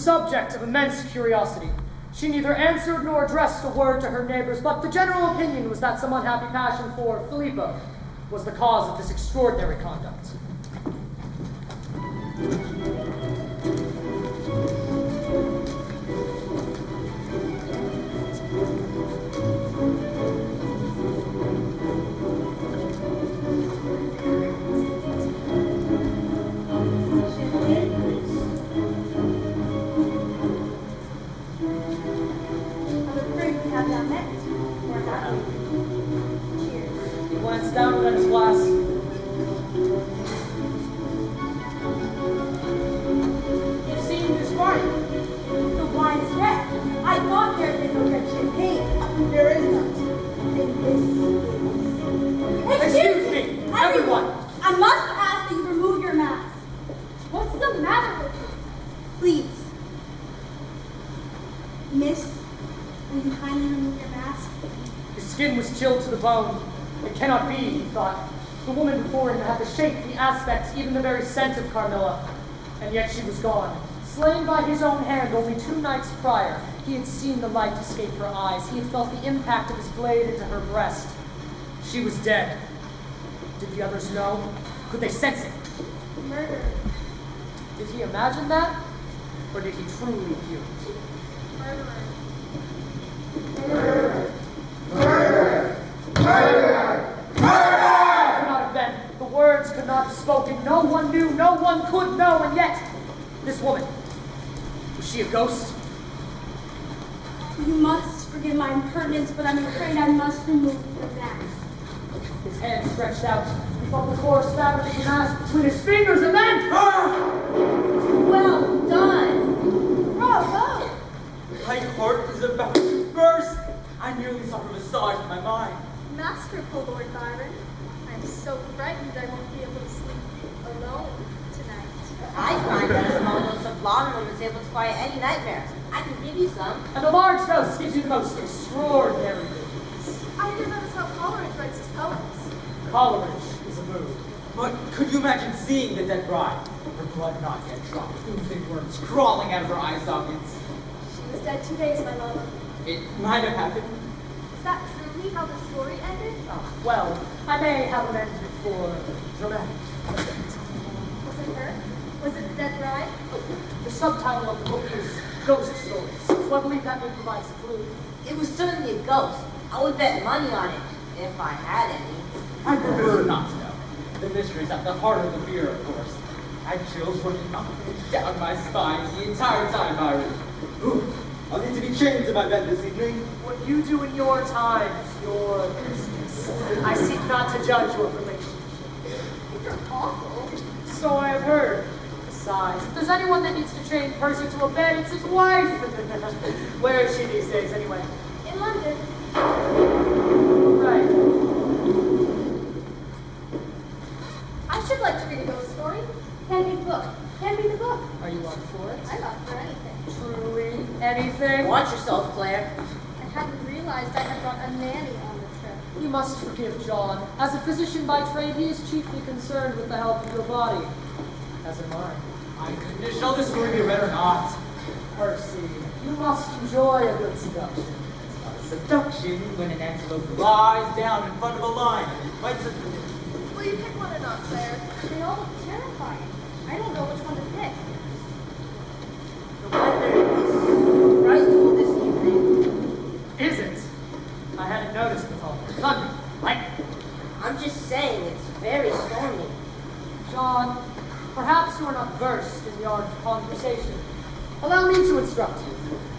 subject of immense curiosity. She neither answered nor addressed a word to her neighbors, but the general opinion was that some unhappy passion for Filippo was the cause of this extraordinary conduct. Down at his glass. You've seen this wine. The wine's dead. I thought there'd been no red champagne. There is not. And this is... Excuse me, everyone. I must ask that you remove your mask. What's the matter with you? Please. Miss, will you kindly remove your mask? His skin was chilled to the bone. It cannot be, he thought. The woman before him had the shape, the aspect, even the very scent of Carmilla. And yet she was gone. Slain by his own hand only 2 nights prior, he had seen the light escape her eyes. He had felt the impact of his blade into her breast. She was dead. Did the others know? Could they sense it? Murder. Did he imagine that? Or did he truly view it? Murderer. Murder! Murder! Murder! Murder! Could not have been. The words could not have spoken. No one knew. No one could know. And yet, this woman, was she a ghost? You must forgive my impertinence, but I'm afraid I must remove your mask. His hand stretched out. He felt the coarse fabric of the mask between his fingers, and then... Well done. Bravo! My heart is about to burst. I nearly saw her massage in my mind. Masterful, Lord Byron. I'm so frightened I won't be able to sleep alone tonight. I find that a small dose of laudanum is able to quiet any nightmares. I can give you some. And a large dose gives you the most extraordinary visions. I didn't notice how Coleridge writes his poems. Coleridge is a mood. But could you imagine seeing the dead bride? Her blood not yet dropped, oozing worms crawling out of her eye sockets. She was dead 2 days, my love. It might have happened. Is that truly how the story ended? Well, I may have amended it for dramatic effect. Was it her? Was it the dead bride? The subtitle of the book is Ghost Stories, so I believe that may provide a clue. It was certainly a ghost. I would bet money on it, if I had any. I prefer not to know. The mystery's at the heart of the fear, of course. I had chills running up and down my spine the entire time, Byron. Ooh, I'll need to be chained to my bed this evening. What you do in your time is your business. I seek not to judge your relationship. You're awful. So I have heard. Besides, if there's anyone that needs to chain Percy to a bed, it's his wife. Where is she these days, anyway? In London. Right. I should like to read a ghost story. Hand me the book. Hand me the book. Are you up for it? I'm up for anything. Truly anything? Watch yourself, Claire. I hadn't realized I had brought a nanny on the trip. You must forgive John. As a physician by trade, he is chiefly concerned with the health of your body. As am I. My goodness, shall this story be read or not? Percy, you must enjoy a good seduction. It's not a seduction when an antelope lies down in front of a lion and bites it. Will you pick one or not, Claire? They all look terrifying. I don't know which one to pick. The weather is frightful this evening. Is it? I hadn't noticed the fall. Thunder, lightning. I'm just saying, it's very stormy. John, perhaps you are not versed in the art of conversation. Allow me to instruct you.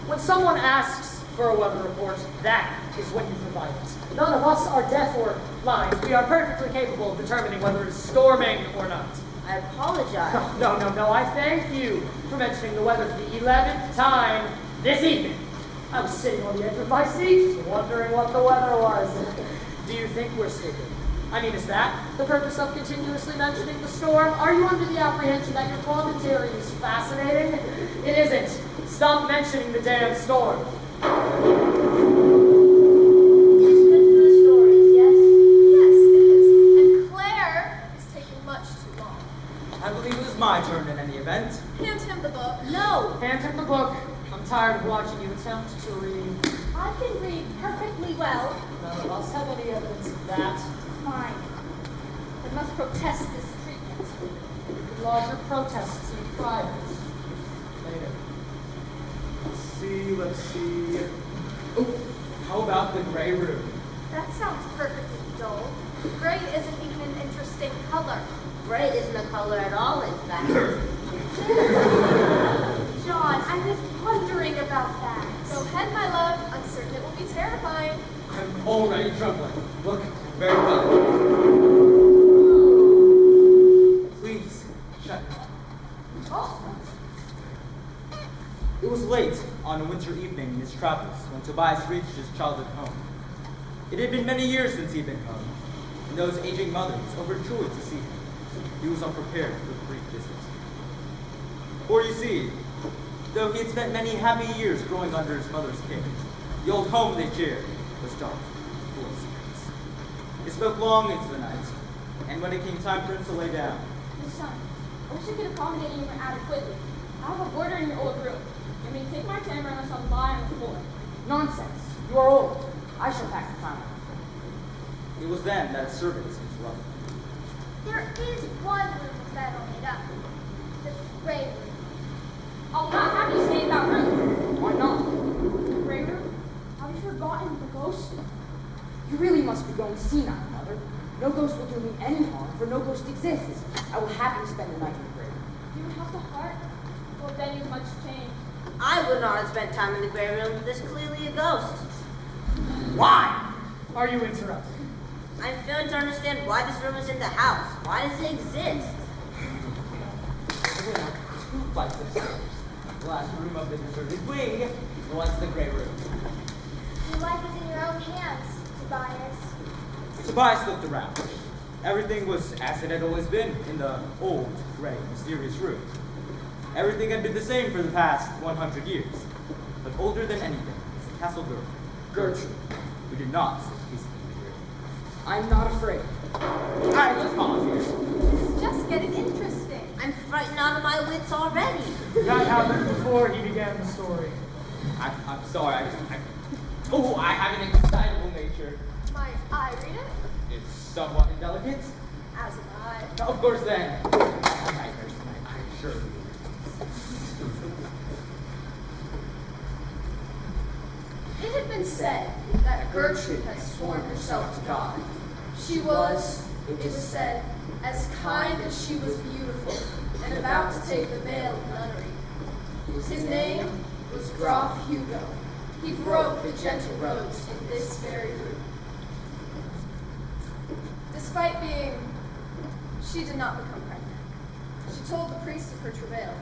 When someone asks for a weather report, that is when you provide it. None of us are deaf or blind. We are perfectly capable of determining whether it is storming or not. I apologize. No. I thank you for mentioning the weather for the 11th time this evening. I was sitting on the edge of my seat, just wondering what the weather was. Do you think we're stupid? I mean, is that the purpose of continuously mentioning the storm? Are you under the apprehension that your commentary is fascinating? It isn't. Stop mentioning the damn storm. It's good for the stories, yes? Yes, it is. And Claire is taking much too long. I I believe it was my turn in any event. Hand him the book. No! Hand him the book. I'm tired of watching you attempt to read. I can read perfectly well. None of us have any evidence of that. Fine. I must protest this treatment. Lodge your protests in private. Later. Let's see. Oh, how about the gray room? That sounds perfectly dull. Gray isn't even an interesting color. Gray isn't a color at all, in fact. John, I was wondering about that. Go ahead, my love. I'm certain it will be terrifying. I'm already trembling. Look, very well. Please, shut up. Oh, It was late on a winter evening in his travels when Tobias reached his childhood home. It had been many years since he had been home, and those aging mothers overjoyed to see him. He was unprepared for the brief visit. For you see, though he had spent many happy years growing under his mother's care, the old home they shared was dark, full of secrets. It spoke long into the night, and when it came time for him to lay down, My son, I wish I could accommodate you adequately. I have a boarder in your old room. You may take my camera and I shall lie on the floor. Nonsense. You are old. I shall pass the time. it was then that a servant interrupted. There is one room with bed on it up. The gray room. I'll not have you stay in that room. Why not? The gray room? Have you forgotten the ghost? You really must be going senile, Mother. No ghost will do me any harm, for no ghost exists. I will happily spend the night in the grave. You have the heart. Well, then you've much changed. I would not have spent time in the gray room with this clearly a ghost. Why are you interrupting? I'm failing to understand why this room is in the house. Why does it exist? Two flights of stairs. The last room of the deserted wing was the gray room. Your life is in your own hands, Tobias. Tobias looked around. Everything was as it had always been in the old, gray, mysterious room. Everything had been the same for the past 100 years. But older than anything was the castle girl, Gertrude, who did not peacefully here. I'm not afraid. Alright, let's pause here. It's just getting interesting. I'm frightened out of my wits already. That happened before he began the story. I'm sorry. I have an excitable nature. Might I read it? It's somewhat indelicate. As am I. Of course then. Nightmares tonight, I assure you. It had been said that Gertrude had sworn herself to God. She was, it was said, as kind as she was beautiful, and about to take the veil of nunnery. His name was Graf Hugo. He broke the gentle roads in this very room. Despite she did not become pregnant. She told the priest of her travail,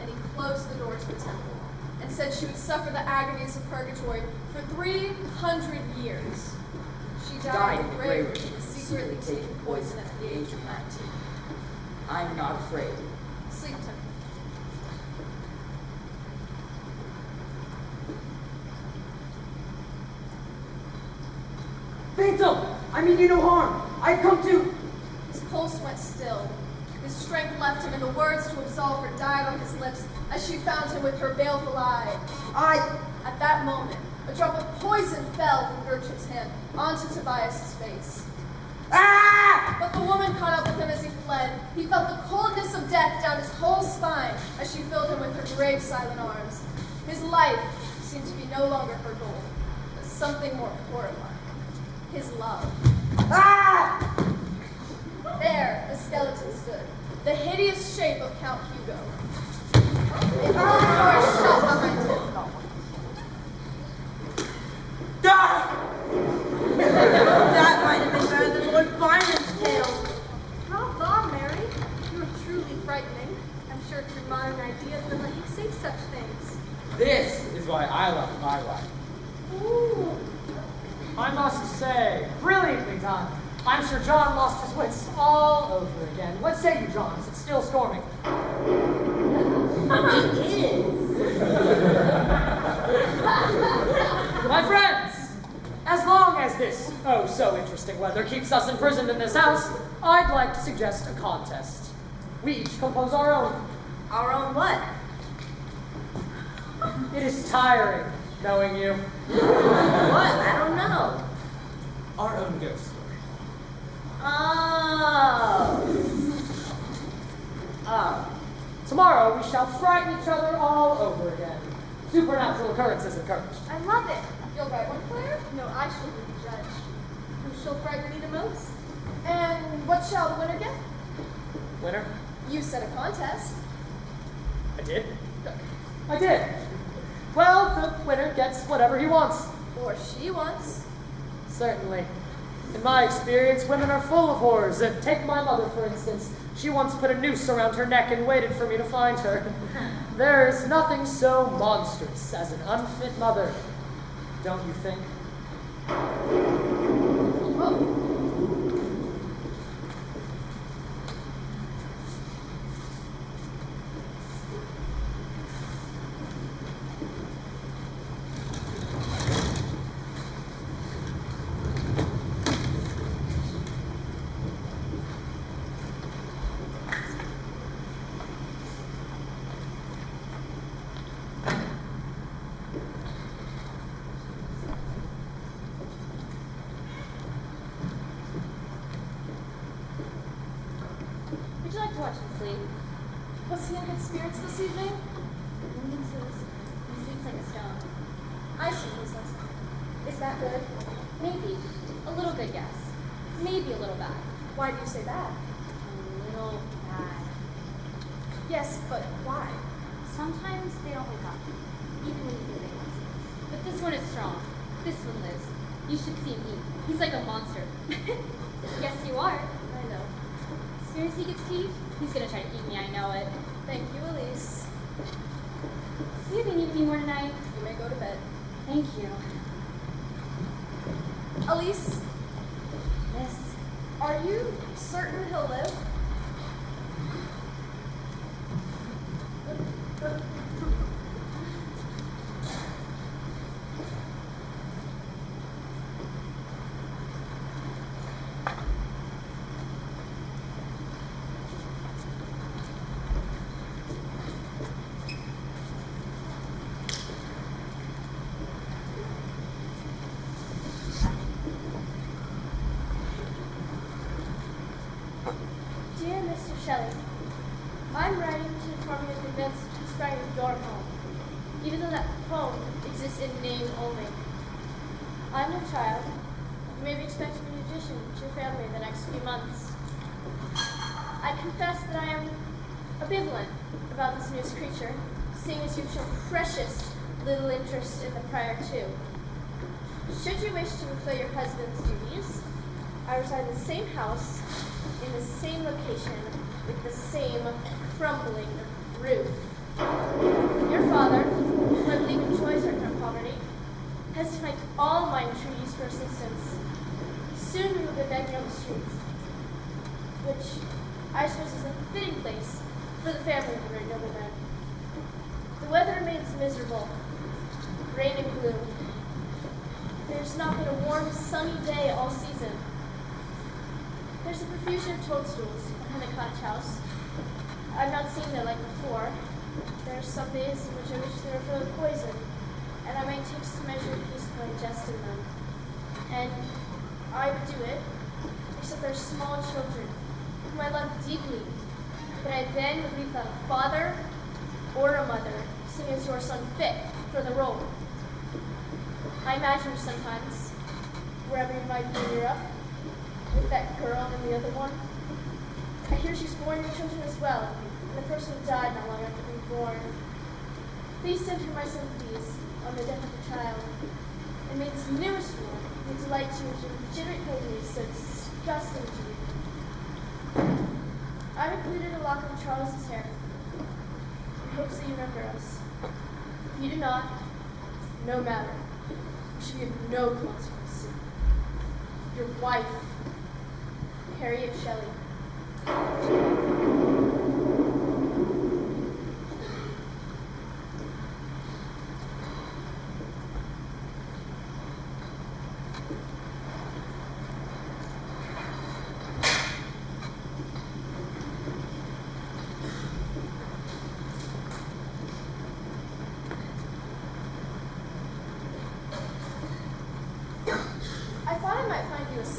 and he closed the door to the temple, and said she would suffer the agonies of purgatory for 300 years. She died in the grave room, secretly taking poison at the age of 19. I am not afraid. Sleep to me. Phantom! I mean you no harm. I've come to... His pulse went still. His strength left him, and the words to absolve her died on his lips as she found him with her baleful eye. At that moment, a drop of poison fell from Gertrude's hand onto Tobias's face. Ah! But the woman caught up with him as he fled. He felt the coldness of death down his whole spine as she filled him with her brave, silent arms. His life seemed to be no longer her goal, but something more horrifying. His love. Ah! There, the skeleton stood, the hideous shape of Count Hugo. It pulled the door shut behind him. Ah! That might have been better than Lord Byron's tale. Bravo, Mary. You are truly frightening. I'm sure your modern ideas would let you say such things. This is why I love my wife. Ooh. I must say, brilliantly done. I'm sure John lost his wits all over again. What say you, John? Is it still storming? It is. My friends, as long as this so interesting weather keeps us imprisoned in this house, I'd like to suggest a contest. We each compose our own. Our own what? It is tiring knowing you. What? I don't know. Our own ghost story. Oh. Tomorrow we shall frighten each other all over again. Supernatural occurrences encouraged. I love it. You'll write one, Claire? No, I shall be the judge. Who shall frighten me the most? And what shall the winner get? Winner? You set a contest. I did? I did. Well, the winner gets whatever he wants. Or she wants. Certainly. In my experience, women are full of horrors. Take my mother, for instance. She once put a noose around her neck and waited for me to find her. There is nothing so monstrous as an unfit mother, don't you think? Oh. Would you like to watch him sleep? Was he in good spirits this evening? He sleeps like a stone. I see he's last night. Is that good? Maybe. A little good, yes. Maybe a little bad. Why do you say that? A little bad. Yes, but why? Sometimes they don't wake up, even when you think they want to. But this one is strong. This one lives. You should see him eat. He's like a monster. Yes, you are. I know. As soon as he gets to eat, he's gonna try to eat me. I know it. Thank you, Elise. Do you need me more tonight? You may go to bed. Thank you. Elise, Miss. are you certain he'll live? Dear Mr. Shelley, I'm writing to inform you of the events transpiring in your home, even though that home exists in name only. I'm your child. You may be expecting a new addition to your family in the next few months. I confess that I am ambivalent about this newest creature, seeing as you've shown precious little interest in the prior two. Should you wish to fulfill your husband's duties, I reside in the same house, in the same location, with the same crumbling roof. Your father, who I believe enjoys our current poverty, has denied all my entreaties for assistance. Soon we will be begging on the streets, which I suppose is a fitting place for the family of a very noble man. The weather remains miserable, rain and gloom. There's not been a warm, sunny day all season. There's a profusion of toadstools behind the cottage house. I've not seen their like before. There are some days in which I wish they were filled with poison, and I might take some measure of peace by ingesting them. And I would do it, except they're small children, whom I love deeply, but I then would leave without a father or a mother, seeing as you are so unfit for the role. I imagine sometimes, wherever you might be in Europe, with that girl and the other one. I hear she's born your children as well, and the first one died not long after being born. Please send her my sympathies on the death of the child, and may this newest one may delight you with your legitimate holiness so disgusting to you. I've included a lock of Charles's hair, in hopes that you remember us. If you do not, no matter. You should be of no consequence. Your wife, Harriet Shelley.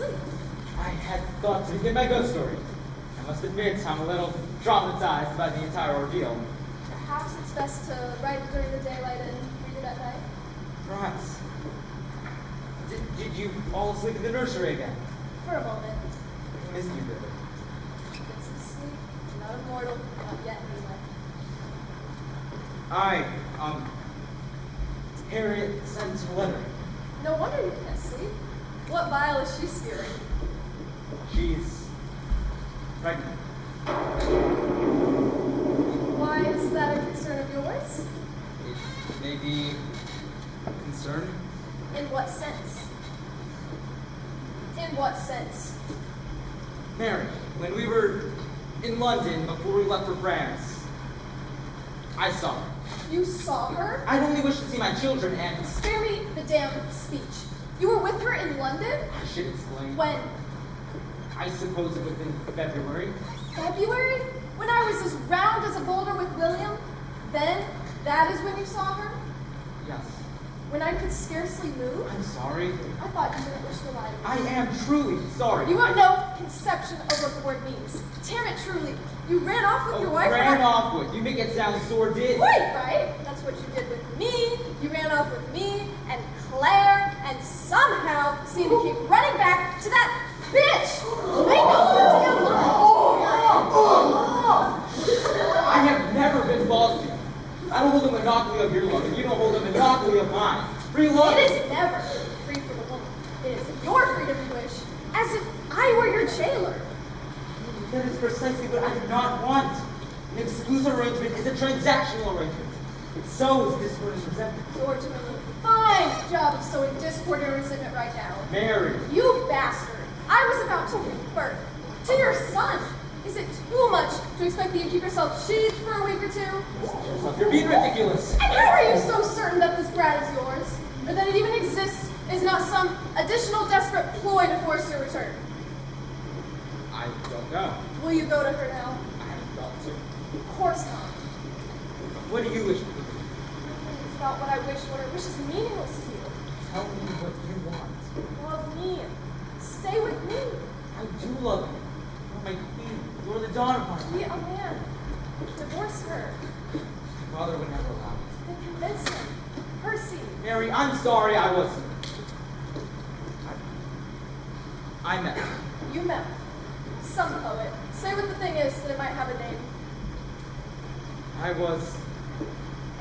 sleep? I had thought to begin my ghost story. I must admit, I'm a little traumatized by the entire ordeal. Perhaps it's best to write it during the daylight and read it at night. Perhaps. Did you fall asleep in the nursery again? For a moment. I missed you, Billy. Get some sleep. You're not immortal. Not yet, anyway. Harriet sent a letter. No wonder you can't sleep. What bile is she spewing? She's pregnant. Why is that a concern of yours? It may be a concern. In what sense? In what sense? Mary, when we were in London before we left for France, I saw her. You saw her? I'd only wish to see my children and Spare me the damn speech. You were with her in London? I should explain. When? I suppose it was in February. February? When I was as round as a boulder with William? Then, that is when you saw her? Yes. When I could scarcely move? I'm sorry. I thought you didn't wish to lie to me. I am truly sorry. You have no conception of what the word means. Damn it, truly. You ran off with your wife. Ran off with. You make it sound sordid. Right? That's what you did with me. You ran off with me and Claire and somehow seem to keep running back to that bitch. Make no damn lie. I have never been false to you. I don't hold a monopoly of your love, and you don't hold a monopoly of mine. Free love. It is never free for the woman. It is your freedom to wish, as if I were your jailer. That is precisely what I do not want. An exclusive arrangement is a transactional arrangement. It sows discord and resentment. You're doing a fine job of sowing discord and resentment right now. Mary. You bastard! I was about to give birth to your son. Is it too much to expect that you keep yourself sheathed for a week or two? You're being ridiculous. And how are you so certain that this brat is yours? Or that it even exists is not some additional desperate ploy to force your return? I don't know. Will you go to her now? I haven't thought to. Of course not. What do you wish to do? It's about what I wish. What I wish is meaningless to you. Tell me what you want. Love me. Stay with me. I do love you. You're my queen. You're the dawn of my Be life. a man. Divorce her. My father would never allow it. Then convince him. Percy. Mary, I'm sorry I wasn't. I met her. You met some poet. Say what the thing is that it might have a name. I was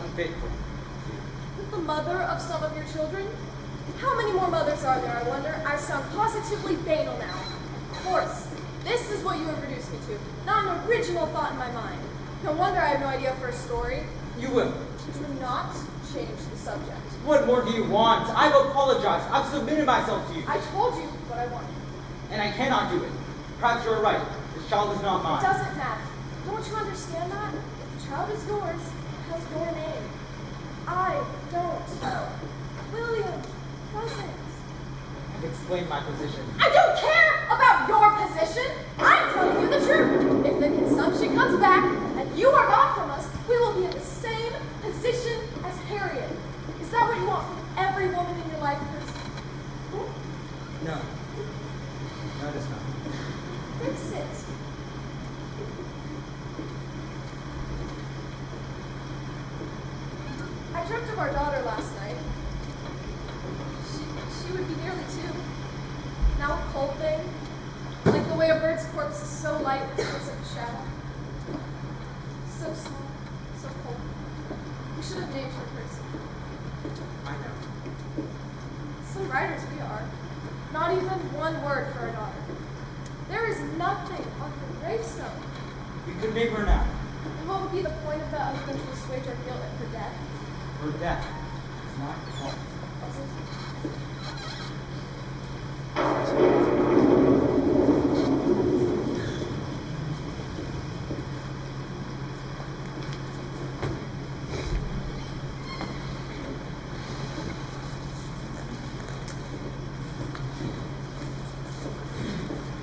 unfaithful. The mother of some of your children? How many more mothers are there, I wonder? I sound positively banal now. Of course, this is what you have reduced me to. Not an original thought in my mind. No wonder I have no idea for a story. You will. Do not change the subject. What more do you want? I've apologized. I've submitted myself to you. I told you what I wanted. And I cannot do it. Perhaps you're right. This child is not It mine. doesn't matter. Don't you understand that? If the child is yours, it has your name. I don't. William doesn't. I've explained my position. I don't care about your position. I'm telling you the truth. If the consumption comes back and you are gone from us, we will be in the same position as Harriet. Is that what you want from every woman in your life, Chris? No. No, it is not. Fix it. I dreamt of our daughter last night. She would be nearly 2. Now a cold thing, like the way a bird's corpse is so light it feels like a shadow. So small, so cold. We should have named her Percy. I know. Some writers we are. Not even one word for a daughter. There is nothing on her gravestone. We could name her now. And what would be the point of that other than to assuage our guilt at her death? Her death is not your fault. Was it?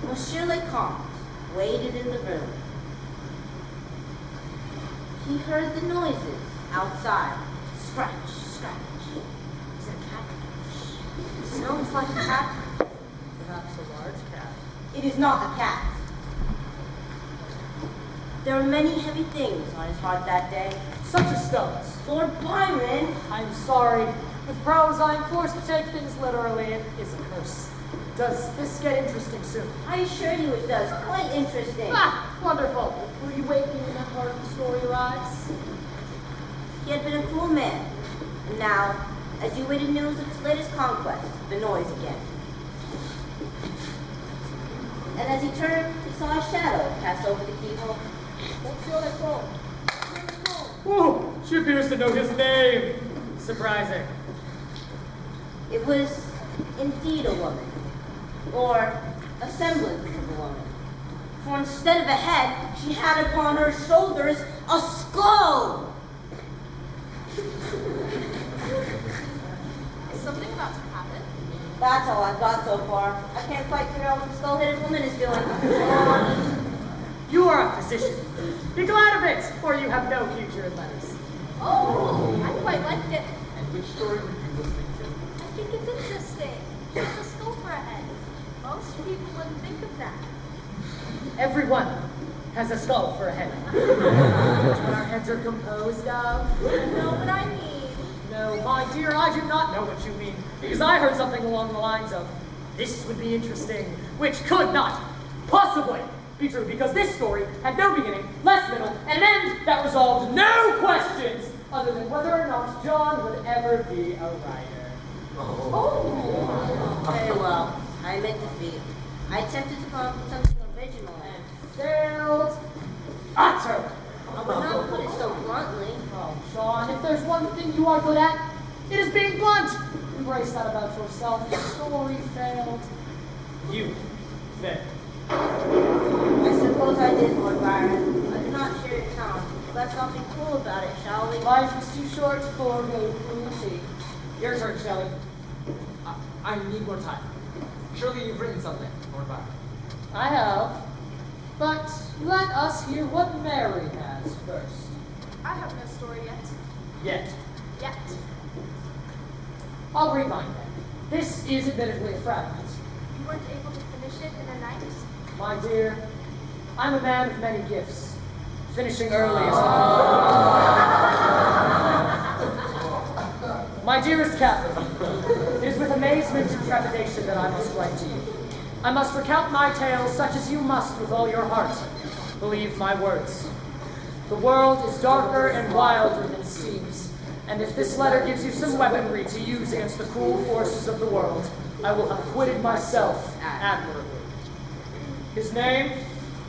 Monsieur Lecomte waited in the room. He heard the noises outside. Scratch, scratch. Is it a cat? Sounds like a cat. Perhaps a large It is not a cat. There were many heavy things on his heart that day. Such as stones. Lord Byron, I'm sorry. With prose, I'm forced to take things literally. It is a curse. Does this get interesting soon? I assure you it does. Quite interesting. Ah, wonderful. Will you wake me when that part of the story arrives? He had been a cruel man. And now, as you awaited news of his latest conquest, the noise again. And as he turned, he saw a shadow pass over the keyhole. What's your name? Oh, she appears to know his name. Surprising. It was indeed a woman, or a semblance of a woman. For instead of a head, she had upon her shoulders a skull. Is something about to happen? That's all I've got so far. I can't quite figure out what the skull-headed woman is doing. You are a physician. Be glad of it, or you have no future in letters. Oh, I quite liked it. And which story were you listening to? I think it's interesting. It's a skull for a head. Most people wouldn't think of that. Everyone has a skull for a head. That's what our heads are composed of. You know what I mean? No, my dear, I do not know what you mean, because I heard something along the lines of, this would be interesting, which could not possibly be true, because this story had no beginning, less middle, and an end that resolved no questions, other than whether or not John would ever be a writer. Very well. I admit defeat. I attempted to come up with something original and Failed utterly. I would not put it so bluntly. Oh, Sean, if there's one thing you are good at, it is being blunt. Embrace that about yourself. The story failed. You failed. I suppose I did, Lord Byron. I do not share your tone. Let's not be cruel about it, shall we? Life is too short to forego cruelty. Your turn, Shelley. I need more time. Surely you've written something, Lord Byron. I have. But let us hear what Mary has first. I have no story yet. Yet. Yet. I'll read mine then. This is admittedly a fragment. You weren't able to finish it in a night? My dear, I'm a man of many gifts. Finishing early is My dearest Catherine, it is with amazement and trepidation that I must write to you. I must recount my tale such as you must with all your heart. Believe my words. The world is darker and wilder than it seems, and if this letter gives you some weaponry to use against the cruel forces of the world, I will have acquitted myself admirably. His name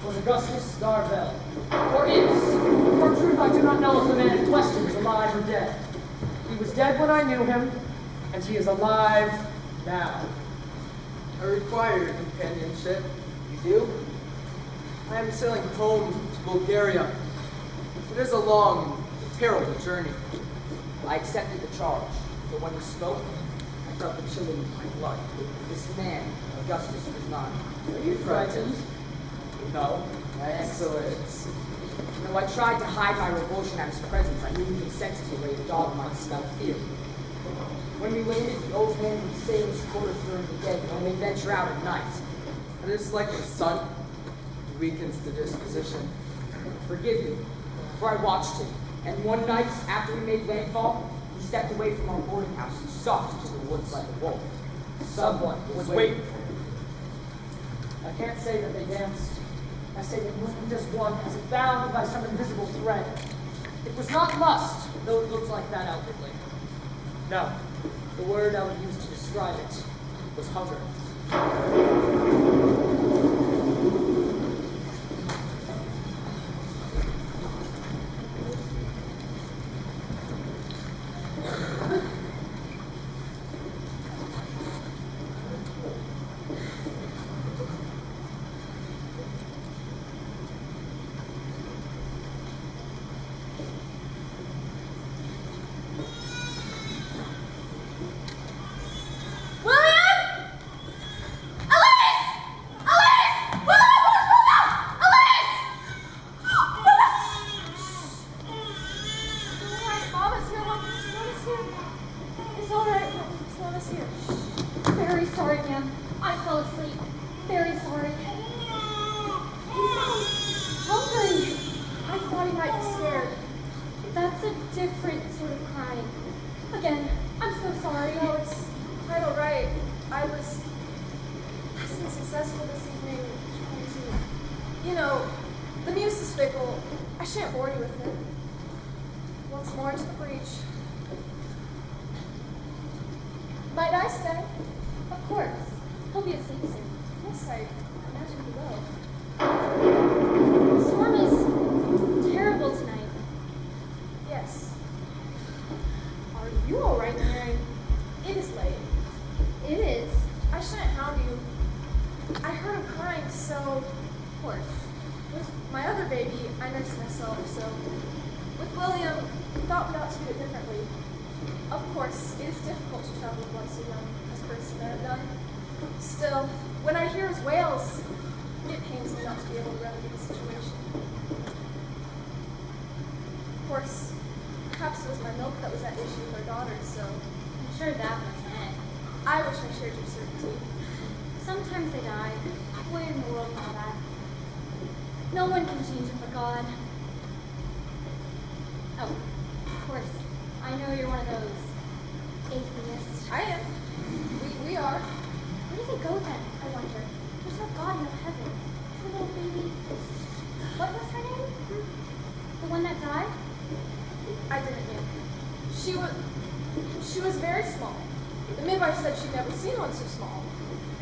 was Augustus Darvell, or is. For truth, I do not know if the man in question is alive or dead. He was dead when I knew him, and he is alive now. I require your companionship. You do? I am sailing home to Bulgaria. It is a long and terrible journey. I accepted the charge, but when he spoke, I felt the chill in my blood. This man, Augustus, was not. Are you frightened? No. Excellent. Though I tried to hide my revulsion at his presence, I knew he consented to lay a dog might smell fear. When we waited, the old man would stay in his quarters during the day and only venture out at night. It is like the sun. It weakens the disposition. Forgive me, for I watched him, and one night, after we made landfall, he stepped away from our boarding house and stalked into the woods like a wolf. Someone was waiting for him. I can't say that they danced. I say that movement as one, as if bound by some invisible thread. It was not lust, though it looked like that outwardly. No, the word I would use to describe it was hunger. William! Elise! might be scared. That's a different sort of crying. Again, I'm so sorry. No, it's quite all right. I was less than successful this evening trying to, the muse is fickle. I shan't bore you with it. Once more to preach. Might I stay? Of course. He'll be asleep soon. Yes, I imagine he will. The storm is terrible tonight. Yes. Are you all right, Mary? It is late. It is. I shouldn't hound you. I heard him crying, so Of course. with my other baby, I nursed myself, so with William, thought we ought to do it differently. Of course, it is difficult to travel with one so young as Percy and I have done. Still, when I hear his wails, it pains me not to be able to remedy the situation. Of course, perhaps it was my milk that was at issue with our daughter, so I'm sure that wasn't it. I wish I shared your certainty. Sometimes they die. Way in the world and all that. No one can change it but God. Oh, of course. I know you're one of those atheists. I am. We are. Where does it go then, I wonder? There's no God in heaven. Her little baby. What was her name? The one that died? I didn't know. She was very small. The midwife said she'd never seen one so small.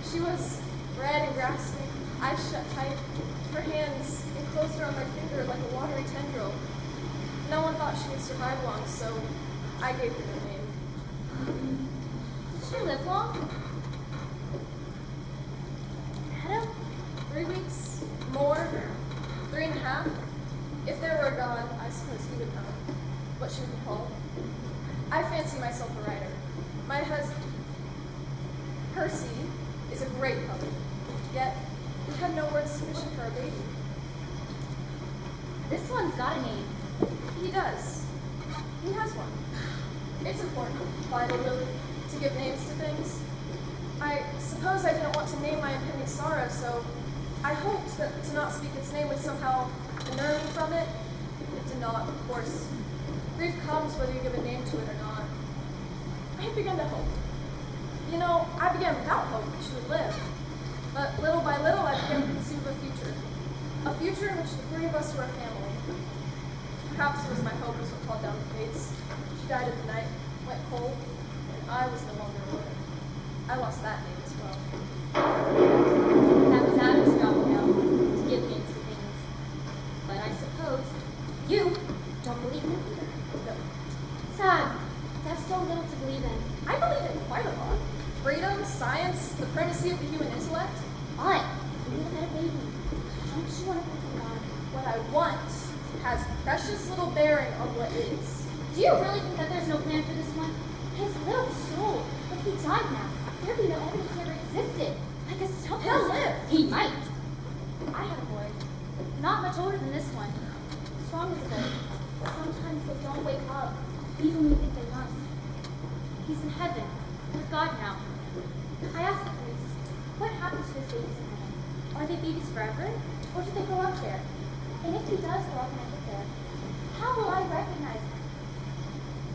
She was red and grasping, eyes shut tight, her hands enclosed around my finger like a watery tendril. No one thought she would survive long, so I gave her no name. Did she live long? Adam? 3 weeks? More? 3.5? If there were a God, I suppose he would know what she would be called. I fancy myself a writer. My husband, Percy, is a great poet, yet we had no words sufficient for our baby. This one's got a name. He does. He has one. It's important, vital really, to give names to things. I suppose I didn't want to name my impending sorrow, so I hoped that to not speak its name would somehow inure me from it. It did not, of course. Grief comes whether you give a name to it or not. I had begun to hope. I began without hope that she would live. But little by little, I began to conceive a future. A future in which the three of us were a family. Perhaps it was my hope as what called down the fates. She died in the night, went cold, and I was no longer a woman. I lost that name as well. That was Adam's job, to give names to things. But I suppose you don't believe in it either. No. Sad. That's so little to believe in. I believe in quite a lot. Freedom, science, the primacy of the human intellect. But you look at a baby. Don't you want to believe in God? What I want has precious little bearing on what is. Do you really think that there's no plan for this one? His little soul. If he died now, there'd be no evidence he ever existed. Like a stuff. He'll live. He might. I had a boy. Not much older than this one. Strong as a boy. But sometimes they don't wake up, even when you think they must. He's in heaven, with God now. I asked the priest, what happens to his babies in heaven? Are they babies forever? Or do they grow up there? And if he does grow up and I get there, how will I recognize him?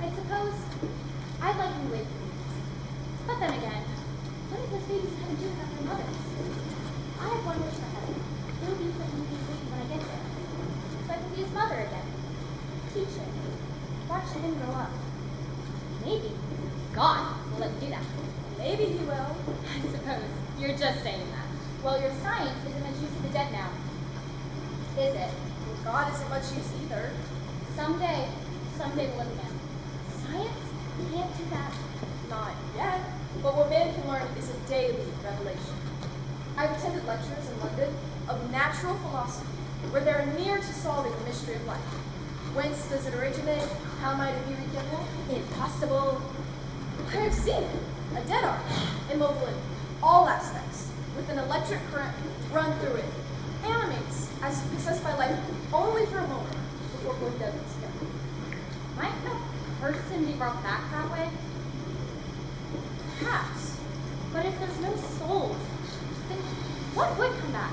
I suppose I'd like him to wait for me. But then again, what if his babies in heaven do have their mothers? I have one wish for heaven. It will be for him to be with me when I get there. So I can be his mother again. Teach him. Watch him grow up. Maybe God will let me do that. Maybe he will. I suppose you're just saying that. Well, your science isn't much use to the dead now. Is it? God isn't much use either. Someday we'll live again. Science can't do that. Not yet. But what man can learn is a daily revelation. I've attended lectures in London of natural philosophy, where they're near to solving the mystery of life. Whence does it originate? How might it be rekindled? Impossible. I have seen it. A dead arm, immobile in all aspects, with an electric current run through it, animates as if possessed by life only for a moment before going dead once again. Might no person be brought back that way? Perhaps. But if there's no soul, then what would come back?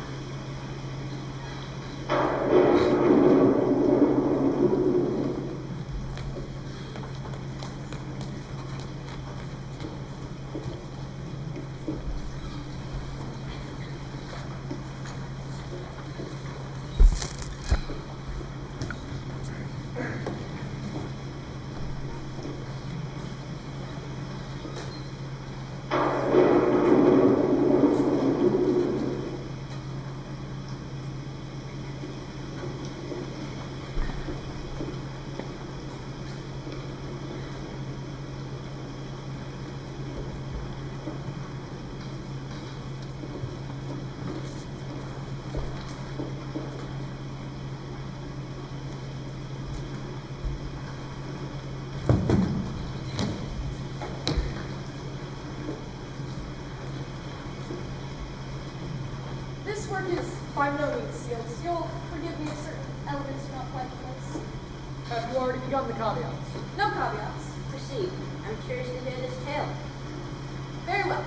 is by no means sealed, so you'll forgive me if certain elements are not quite in place. Have you already begun the caveats? No caveats. Proceed. I'm curious to hear this tale. Very well.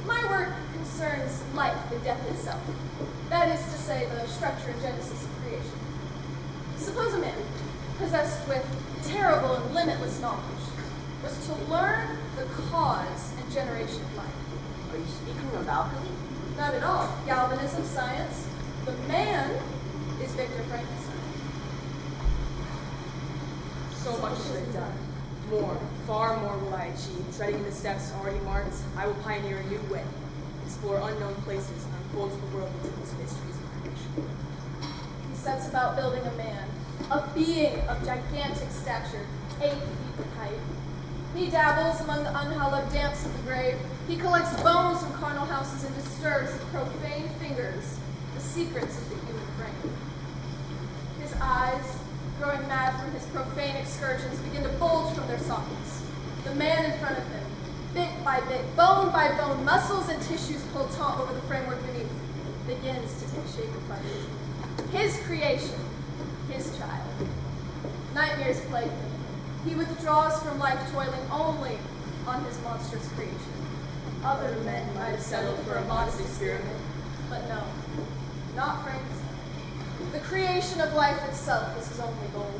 My work concerns life and death itself. That is to say, the structure and genesis of creation. Suppose a man, possessed with terrible and limitless knowledge, was to learn the cause and generation of life. Are you speaking of alchemy? Not at all. Galvanism, science. The man is Victor Frankenstein. So much has been done. More, far more will I achieve. Treading in the steps already marked, I will pioneer a new way, explore unknown places, and unfold to the world the deepest mysteries of creation. He sets about building a man, a being of gigantic stature, 8 feet in height. He dabbles among the unhallowed damps of the grave. He collects bones from carnal houses and disturbs with profane fingers the secrets of the human frame. His eyes, growing mad from his profane excursions, begin to bulge from their sockets. The man in front of him, bit by bit, bone by bone, muscles and tissues pulled taut over the framework beneath, begins to take shape in front of him. His creation, his child. Nightmares plague him. He withdraws from life toiling only on his monstrous creation. Other men might have settled for a modest experiment, but no, not Frankenstein. The creation of life itself is his only goal.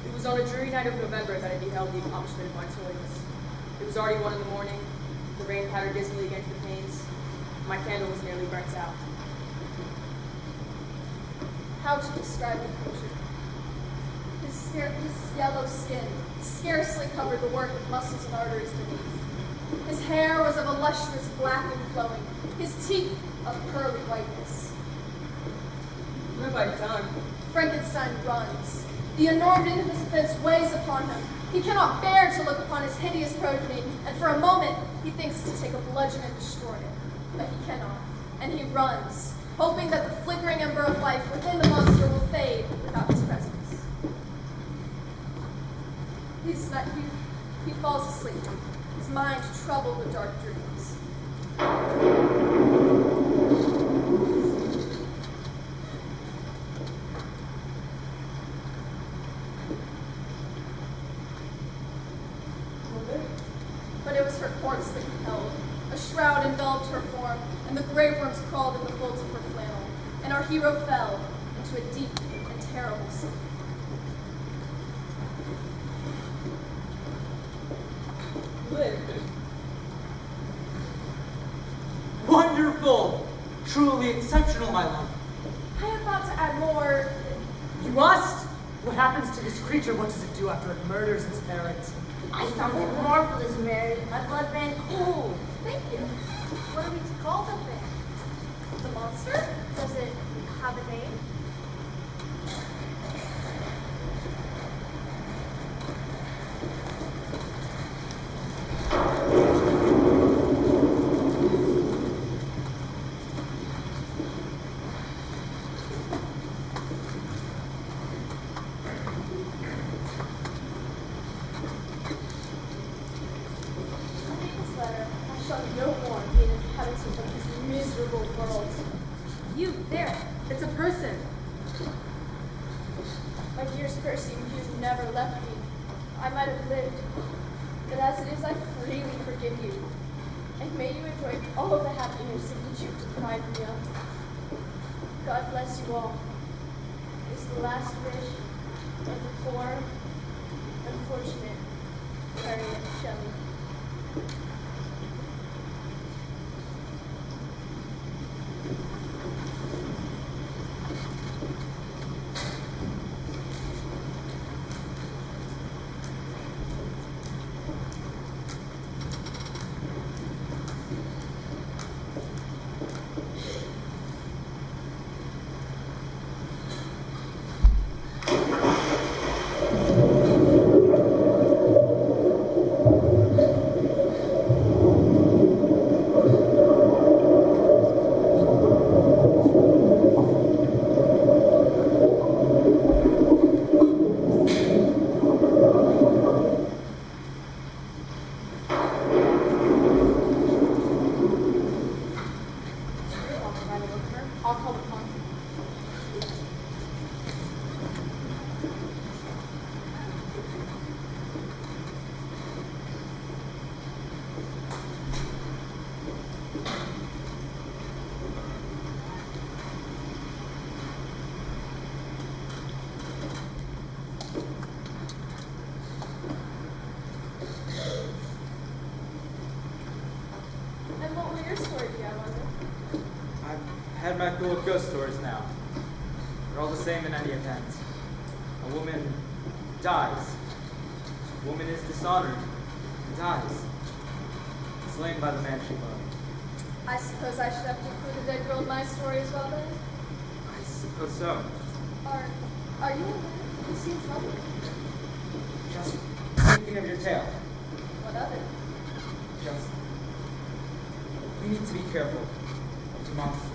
It was on a dreary night of November that I beheld the accomplishment of my toils. It was already 1 a.m. The rain pattered dismally against the panes. My candle was nearly burnt out. How to describe the creature? His yellow skin scarcely covered the work of muscles and arteries beneath. His hair was of a lustrous black and flowing, his teeth of pearly whiteness. What have I done? Frankenstein runs. The enormity of his offense weighs upon him. He cannot bear to look upon his hideous progeny, and for a moment he thinks to take a bludgeon and destroy it. But he cannot, and he runs, hoping that the flickering ember of life within the monster will fade without his presence. He falls asleep, his mind troubled with dark dreams. But it was her corpse that he held. A shroud enveloped her form, and the grave worms crawled in the folds of her flannel, and our hero fell into a deep and terrible sleep. Wonderful! Truly exceptional, my love. I am about to add more. You must! What happens to this creature? What does it do after it murders its parents? I found it marvelous, Mary. My blood ran cold. Thank you. What are we to call the thing? The monster? Does it have a name? No more be an inhabitant of this miserable world. You, there. It's a person. My dearest Percy, you never left me. I might have lived, but as it is, I freely forgive you. And may you enjoy all of the happiness of which you deprived me of. God bless you all. Is the last wish of the poor, unfortunate Harriet Shelley. full of ghost stories now. They're all the same in any event. A woman dies. A woman is dishonored and dies. Slain by the man she loved. I suppose I should have to include a dead girl in my story as well then? I suppose so. Are you a man who seems lovely? Just thinking of your tale. What of it? Just. We need to be careful of the monster.